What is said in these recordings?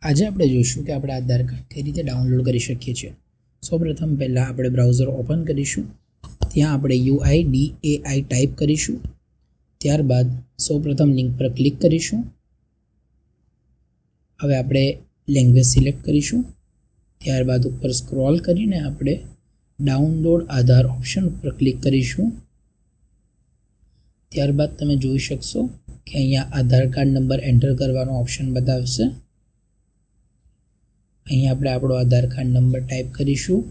આજે આપણે જોઈશું કે આપણે આધાર કાર્ડ કઈ રીતે ડાઉનલોડ કરી શકીએ છીએ। સૌપ્રથમ પહેલાં આપણે બ્રાઉઝર ઓપન કરીશું, ત્યાં આપણે UIDAI ટાઈપ કરીશું। ત્યારબાદ સૌપ્રથમ લિંક પર ક્લિક કરીશું। હવે આપણે લેંગ્વેજ સિલેક્ટ કરીશું। ત્યારબાદ ઉપર સ્ક્રોલ કરીને આપણે ડાઉનલોડ આધાર ઓપ્શન ઉપર ક્લિક કરીશું। ત્યારબાદ તમે જોઈ શકશો કે અહીંયા આધાર કાર્ડ નંબર એન્ટર કરવાનો ઓપ્શન બતાવશે। અહીં આપણે આપણો આધાર કાર્ડ નંબર ટાઈપ કરીશું।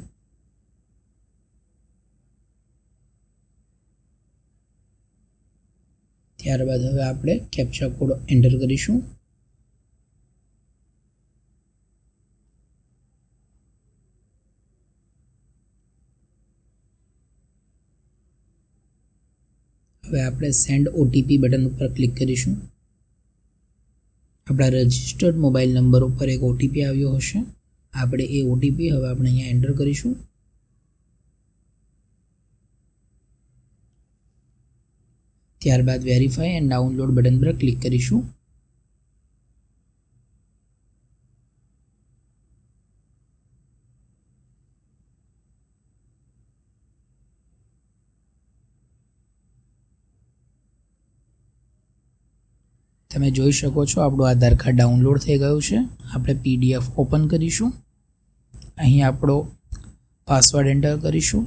ત્યારબાદ હવે આપણે કેપ્ચા કોડ એન્ટર કરીશું। હવે આપણે સેન્ડ OTP બટન ઉપર ક્લિક કરીશું। આપણા રજિસ્ટર્ડ મોબાઈલ નંબર ઉપર એક OTP આવ્યો હશે, આપણે એ OTP હવે આપણે અહીંયા એન્ટર કરીશું। ત્યારબાદ વેરીફાઈ એન્ડ ડાઉનલોડ બટન પર ક્લિક કરીશું। તમે જોઈ શકો છો આપણું આધાર કાર્ડ ડાઉનલોડ થઈ ગયું છે। આપણે PDF ઓપન કરીશું, અહીં આપણો પાસવર્ડ એન્ટર કરીશું।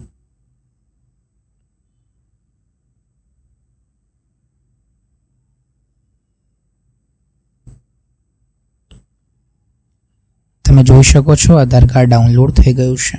તમે જોઈ શકો છો આધાર કાર્ડ ડાઉનલોડ થઈ ગયું છે।